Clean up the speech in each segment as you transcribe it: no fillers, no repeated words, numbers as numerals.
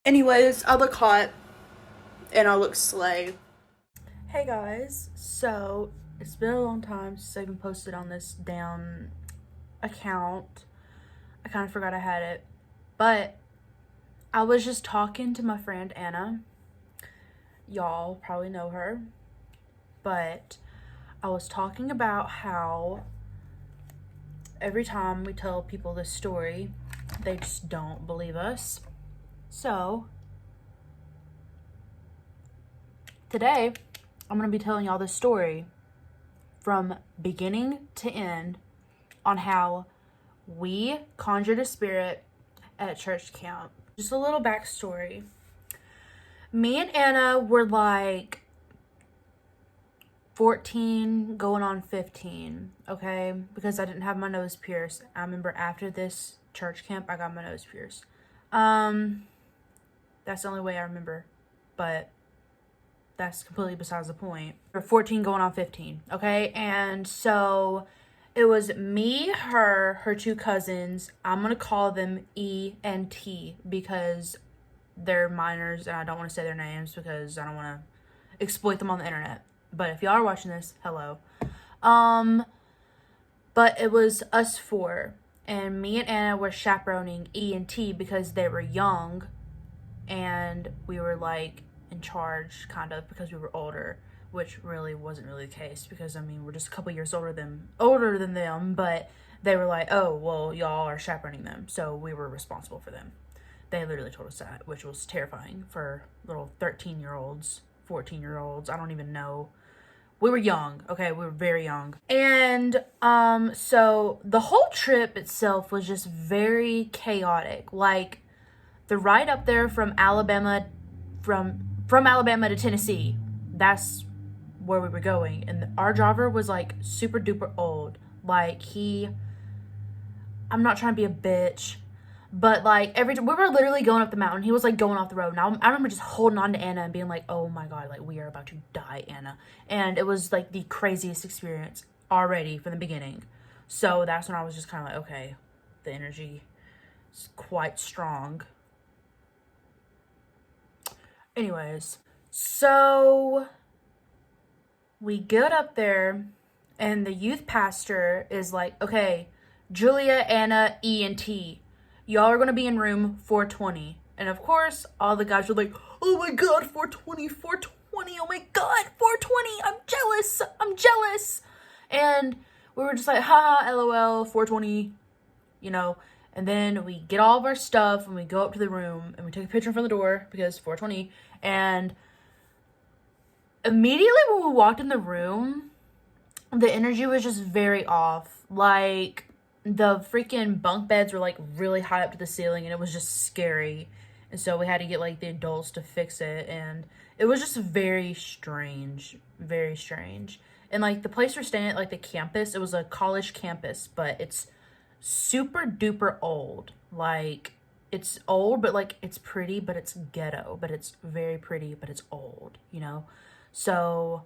Anyways, I look hot and I look slay. Hey guys, so it's been a long time since I've been posted on this damn account. I kind of forgot I had it, but I was just talking to my friend Anna. Y'all probably know her, but I was talking about how every time we tell people this story, they just don't believe us. So today, I'm going to be telling y'all this story from beginning to end on how we conjured a spirit at church camp. Just a little backstory. Me and Anna were like 14 going on 15, okay? Because I didn't have my nose pierced. I remember after this church camp, I got my nose pierced. That's the only way I remember, but that's completely besides the point. We're 14 going on 15, okay? And so it was me, her two cousins. I'm gonna call them E and T because they're minors and I don't want to say their names because I don't want to exploit them on the internet. But if y'all are watching this, hello. But it was us four, and me and Anna were chaperoning E and T because they were young and we were like in charge kind of because we were older, which really wasn't really the case because I mean we're just a couple years older than them, but they were like, oh well, y'all are chaperoning them, so we were responsible for them. They literally told us that, which was terrifying for little 13-year-olds, 14-year-olds. I don't even know. We were young, okay? We were very young. And so the whole trip itself was just very chaotic. Like the ride up there from Alabama to Tennessee, that's where we were going. And our driver was like super duper old. Like I'm not trying to be a bitch, but like we were literally going up the mountain. He was like going off the road. Now I remember just holding on to Anna and being like, oh my God, like we are about to die, Anna. And it was like the craziest experience already from the beginning. So that's when I was just kind of like, okay, the energy is quite strong. Anyways, so we get up there and the youth pastor is like, okay, Julia, Anna, E, and T, y'all are going to be in room 420. And of course, all the guys were like, oh my God, 420, 420, oh my God, 420, I'm jealous. And we were just like, haha, LOL, 420, you know. And then we get all of our stuff and we go up to the room and we take a picture in front of the door because 420. And immediately when we walked in the room, the energy was just very off. Like the freaking bunk beds were like really high up to the ceiling and it was just scary. And so we had to get like the adults to fix it. And it was just very strange, very strange. And like the place we're staying at, like the campus, it was a college campus, but it's super duper old. Like it's old, but like it's pretty, but it's ghetto, but it's very pretty, but it's old, you know? So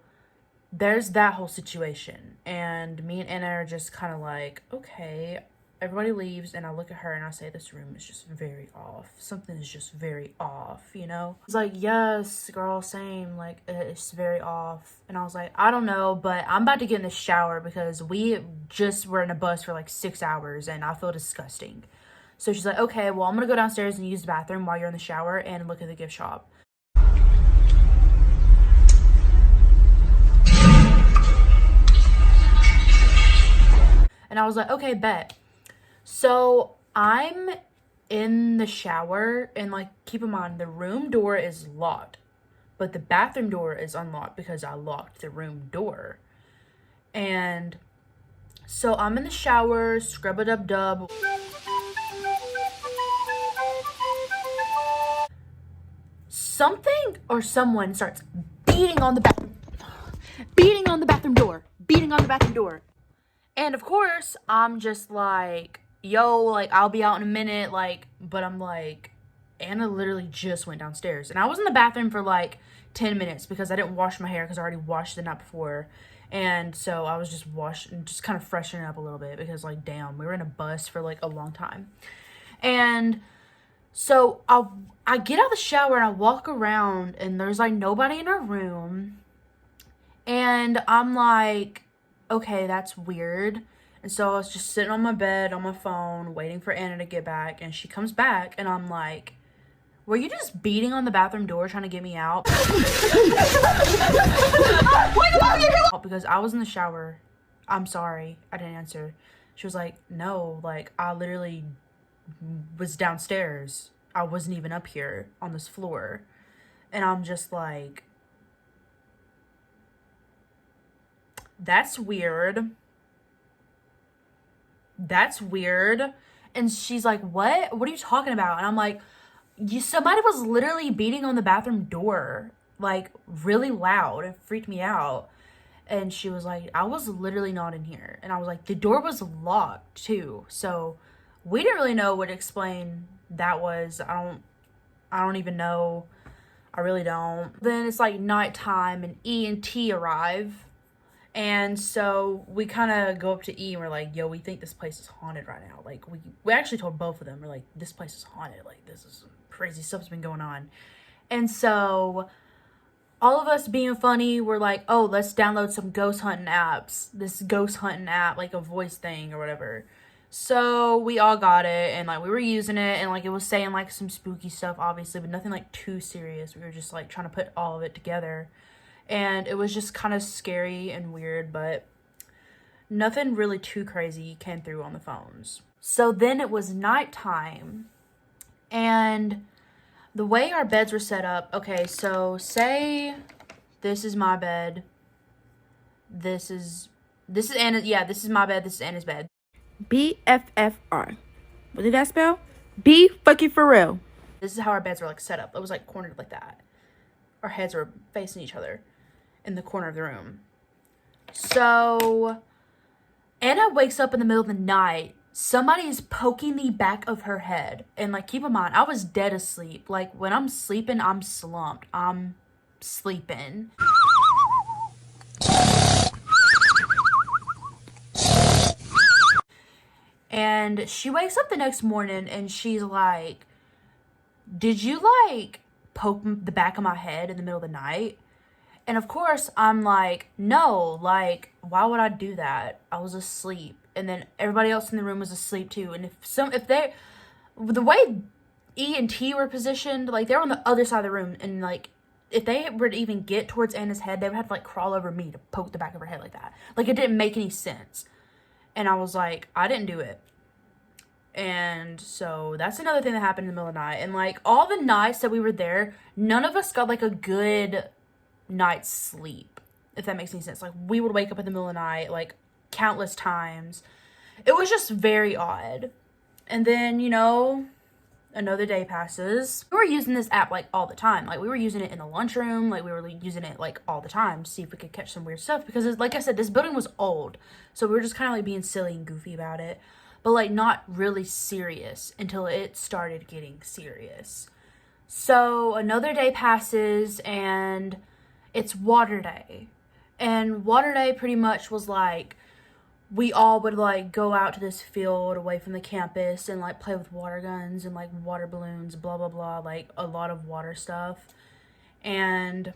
there's that whole situation. And me and Anna are just kind of like, okay, everybody leaves. And I look at her and I say, this room is just very off. Something is just very off, you know? It's like, yes, girl, same. Like, it's very off. And I was like, I don't know, but I'm about to get in the shower because we just were in a bus for like 6 hours and I feel disgusting. So she's like, okay, well, I'm going to go downstairs and use the bathroom while you're in the shower and look at the gift shop. And I was like, okay, bet. So I'm in the shower and like, keep in mind the room door is locked, but the bathroom door is unlocked because I locked the room door. And so I'm in the shower, scrub-a-dub-dub. Something or someone starts beating on the bathroom door. And of course, I'm just like, yo, like, I'll be out in a minute, like, but I'm like, Anna literally just went downstairs. And I was in the bathroom for like 10 minutes because I didn't wash my hair because I already washed the night before. And so I was just kind of freshening up a little bit because like, damn, we were in a bus for like a long time. And So I get out of the shower and I walk around and there's like nobody in our room. And I'm like, okay, that's weird. And so I was just sitting on my bed on my phone waiting for Anna to get back. And she comes back and I'm like, were you just beating on the bathroom door trying to get me out? Because I was in the shower. I'm sorry, I didn't answer. She was like, no, like I literally was downstairs. I wasn't even up here on this floor. And I'm just like, that's weird. That's weird. And she's like, what are you talking about? And I'm like, somebody was literally beating on the bathroom door, like really loud. It freaked me out. And she was like, I was literally not in here. And I was like, the door was locked too. So we didn't really know what to explain that was. I don't even know. I really don't. Then it's like nighttime and E and T arrive. And so we kind of go up to E and we're like, yo, we think this place is haunted right now. Like we actually told both of them, we're like, this place is haunted. Like this is crazy stuff's been going on. And so all of us being funny, we're like, oh, let's download some ghost hunting apps. This ghost hunting app, like a voice thing or whatever. So we all got it and like we were using it and like it was saying like some spooky stuff obviously, but nothing like too serious. We were just like trying to put all of it together. And it was just kind of scary and weird, but nothing really too crazy came through on the phones. So then it was nighttime and the way our beds were set up, okay, so say this is my bed. This is Anna, yeah, this is my bed, this is Anna's bed. BFFR. What did that spell? B fucking for real. This is how our beds were like set up. It was like cornered like that. Our heads were facing each other in the corner of the room. So Anna wakes up in the middle of the night. Somebody is poking the back of her head. And like, keep in mind, I was dead asleep. Like when I'm sleeping, I'm slumped. I'm sleeping. And she wakes up the next morning and she's like, did you like poke the back of my head in the middle of the night? And of course I'm like, no, like why would I do that? I was asleep. And then everybody else in the room was asleep too. And the way E and T were positioned, like they're on the other side of the room, and like if they were to even get towards Anna's head, they would have to like crawl over me to poke the back of her head like that. Like it didn't make any sense. And I was like, I didn't do it. And so that's another thing that happened in the middle of the night. And like all the nights that we were there, none of us got like a good night's sleep, if that makes any sense. Like we would wake up in the middle of the night like countless times. It was just very odd. And then, you know, another day passes. We were using this app like all the time. Like we were using it in the lunchroom. Like we were using it like all the time to see if we could catch some weird stuff. Because like I said, this building was old. So we were just kind of like being silly and goofy about it. But like not really serious until it started getting serious. So another day passes and it's water day. And water day pretty much was like, we all would like go out to this field away from the campus and like play with water guns and like water balloons, blah blah blah, like a lot of water stuff. And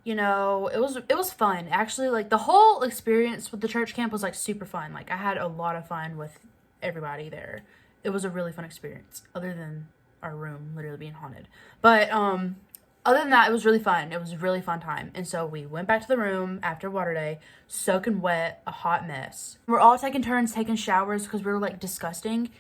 you know, it was fun actually. Like the whole experience with the church camp was like super fun. Like I had a lot of fun with everybody there. It was a really fun experience, other than our room literally being haunted. But other than that, it was really fun. It was a really fun time. And so we went back to the room after water day, soaking wet, a hot mess. We're all taking turns taking showers because we were like disgusting.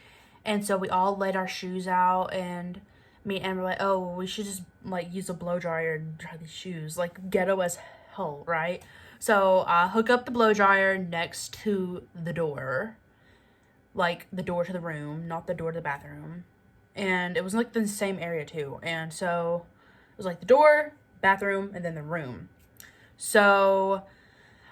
And so we all laid our shoes out, and me and Anne were like, oh, well, we should just like use a blow dryer and dry these shoes. Like ghetto as hell, right? So I hook up the blow dryer next to the door. Like the door to the room, not the door to the bathroom. And it was like the same area too. And so it was like the door, bathroom, and then the room. So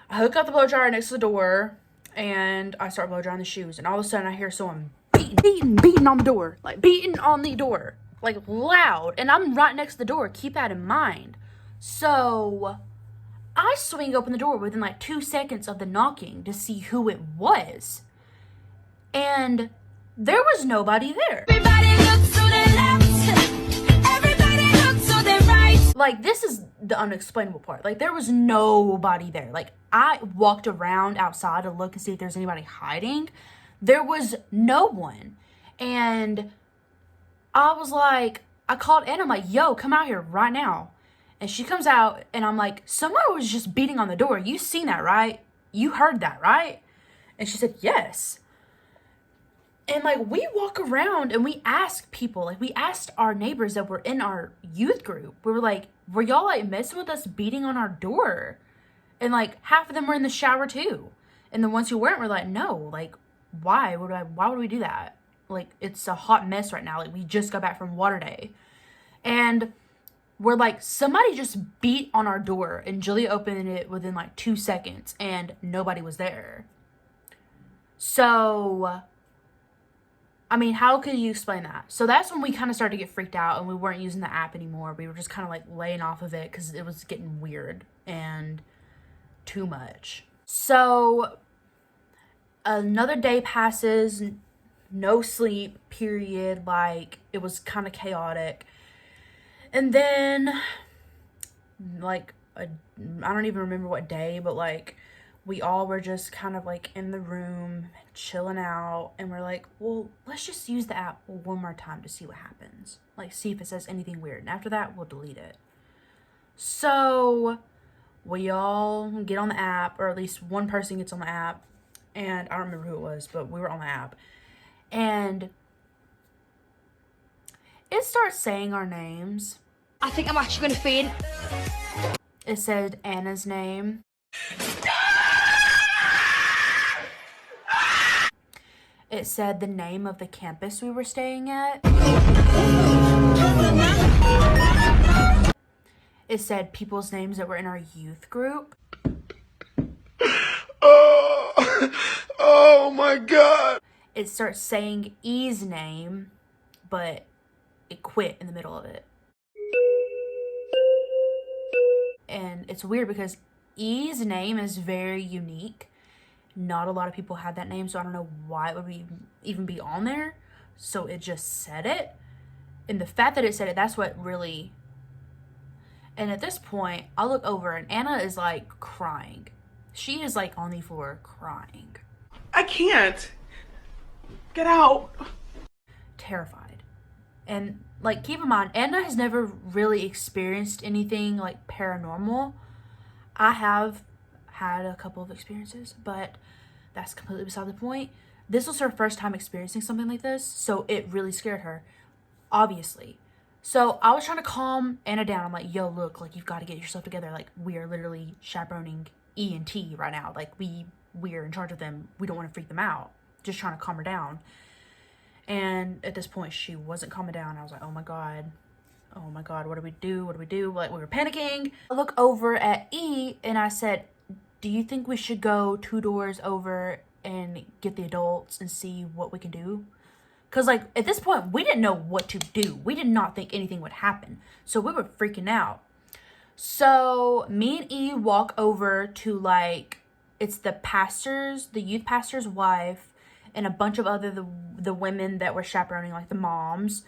I hook up the blow dryer next to the door and I start blow drying the shoes. And all of a sudden I hear someone beating on the door. Like beating on the door. Like loud. And I'm right next to the door. Keep that in mind. So I swing open the door within like 2 seconds of the knocking to see who it was. And there was nobody there. Everybody like, this is the unexplainable part. Like, there was nobody there. Like, I walked around outside to look and see if there's anybody hiding. There was no one. And I was like, I called Anna, I'm like, yo, come out here right now. And she comes out, and I'm like, someone was just beating on the door. You seen that, right? You heard that, right? And she said, yes. And, like, we walk around and we ask people, like, we asked our neighbors that were in our youth group. We were like, were y'all, like, messing with us beating on our door? And, like, half of them were in the shower, too. And the ones who weren't were like, no, like, why would we do that? Like, it's a hot mess right now. Like, we just got back from water day. And we're like, somebody just beat on our door. And Julia opened it within, like, 2 seconds. And nobody was there. So, I mean, how could you explain that? So that's when we kind of started to get freaked out, and we weren't using the app anymore. We were just kind of like laying off of it because it was getting weird and too much. So another day passes, no sleep, period. Like, it was kind of chaotic. And then, like, I don't even remember what day, but like, we all were just kind of like in the room chilling out, and we're like, well, let's just use the app one more time to see what happens. Like, see if it says anything weird. And after that, we'll delete it. So we all get on the app, or at least one person gets on the app, and I don't remember who it was, but we were on the app. And it starts saying our names. I think I'm actually gonna faint. It said Anna's name. It said the name of the campus we were staying at. It said people's names that were in our youth group. Oh my God. It starts saying E's name, but it quit in the middle of it. And it's weird because E's name is very unique. Not a lot of people had that name, so I don't know why it would even be on there. So it just said it. And the fact that it said it, that's what really... And at this point, I look over and Anna is like crying. She is like on the floor crying. I can't. Get out. Terrified. And like, keep in mind, Anna has never really experienced anything like paranormal. I have had a couple of experiences, but that's completely beside the point. This was her first time experiencing something like this, so it really scared her, obviously. So I was trying to calm Anna down. I'm like, yo, look, like, you've got to get yourself together. Like, we are literally chaperoning E and T right now. Like, we're in charge of them. We don't want to freak them out. Just trying to calm her down. And at this point, she wasn't calming down. I was like, oh my God, what do we do? Like, we were panicking. I look over at E and I said, do you think we should go 2 doors over and get the adults and see what we can do? Because, like, at this point, we didn't know what to do. We did not think anything would happen. So we were freaking out. So me and E walk over to, like, it's the youth pastor's wife, and a bunch of other, the women that were chaperoning, like the moms.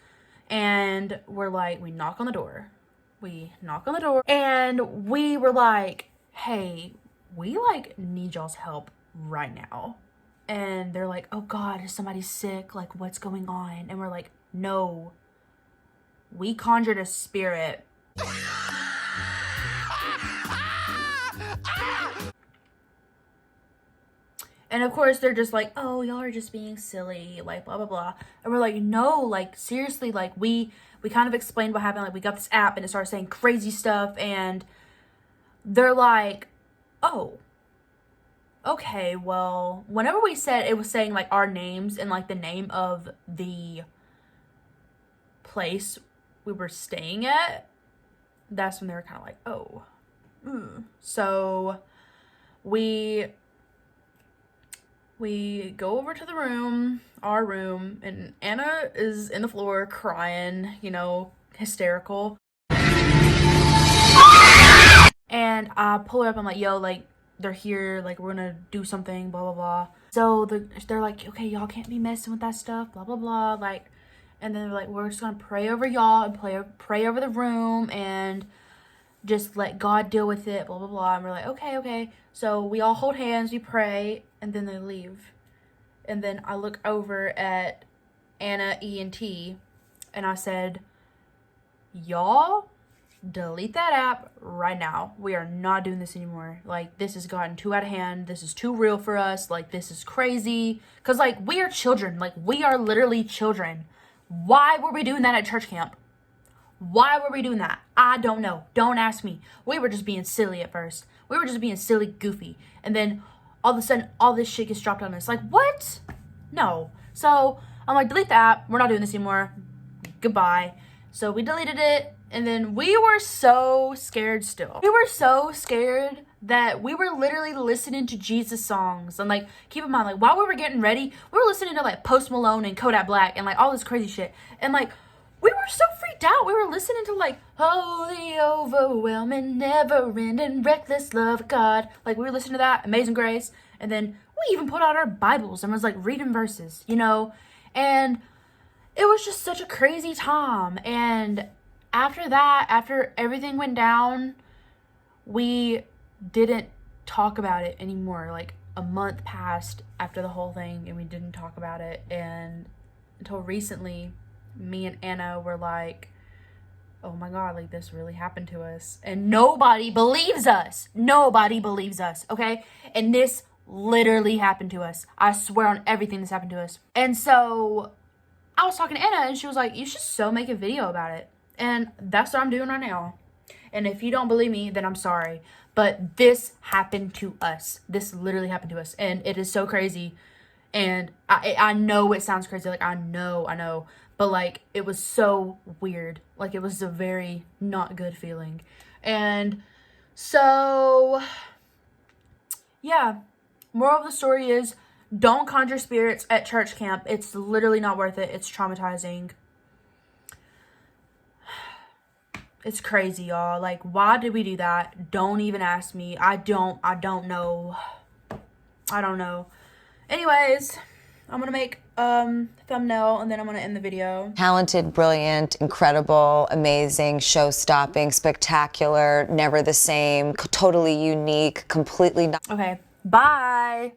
And we're like, we knock on the door. And we were like, hey, we, like, need y'all's help right now. And they're like, oh God, is somebody sick? Like, what's going on? And we're like, no, we conjured a spirit. And of course, they're just like, oh, y'all are just being silly, like, blah, blah, blah. And we're like, no, like, seriously, like, we kind of explained what happened. Like, we got this app and it started saying crazy stuff. And they're like, oh, okay, well, whenever we said, it was saying, like, our names and, like, the name of the place we were staying at, that's when they were kind of like, oh. So we go over to our room, and Anna is in the floor crying, you know, hysterical. And I pull her up, I'm like, yo, like, they're here, like, we're gonna do something, blah, blah, blah. So they're like, okay, y'all can't be messing with that stuff, blah, blah, blah, like, and then they're like, we're just gonna pray over y'all and pray over the room. And just let God deal with it, blah, blah, blah. And we're like, okay, okay. So we all hold hands, we pray, and then they leave. And then I look over at Anna, E, and T, and I said, y'all delete that app right now. We are not doing this anymore. Like, this has gotten too out of hand. This is too real for us. Like, this is crazy. Because, like, we are children. Like, we are literally children. Why were we doing that at church camp? Why were we doing that? I don't know. Don't ask me. We were just being silly at first. We were just being silly, goofy. And then all of a sudden, all this shit gets dropped on us. Like, what? No. So I'm like, delete the app. We're not doing this anymore. Goodbye. So we deleted it. And then we were so scared still. We were so scared that we were literally listening to Jesus songs. And like, keep in mind, like, while we were getting ready, we were listening to like Post Malone and Kodak Black and like all this crazy shit. And like, we were so freaked out. We were listening to like, oh, the overwhelming, never-ending, reckless love of God. Like, we were listening to that, Amazing Grace. And then we even put out our Bibles and was like reading verses, you know? And it was just such a crazy time. And after that, after everything went down, we didn't talk about it anymore. Like, a month passed after the whole thing and we didn't talk about it. And until recently, me and Anna were like, oh my God, like, this really happened to us. And nobody believes us. Nobody believes us, okay? And this literally happened to us. I swear on everything that's happened to us. And so I was talking to Anna and she was like, you should so make a video about it. And that's what I'm doing right now. And if you don't believe me, then I'm sorry. But this happened to us. This literally happened to us. And it is so crazy. And I know it sounds crazy. Like, I know. But, like, it was so weird. Like, it was a very not good feeling. And so, yeah. Moral of the story is, don't conjure spirits at church camp. It's literally not worth it. It's traumatizing. It's crazy, y'all. Like, why did we do that? Don't even ask me. I don't know. I don't know. Anyways, I'm gonna make thumbnail and then I'm gonna end the video. Talented, brilliant, incredible, amazing, show-stopping, spectacular, never the same, totally unique, completely not. Okay, bye.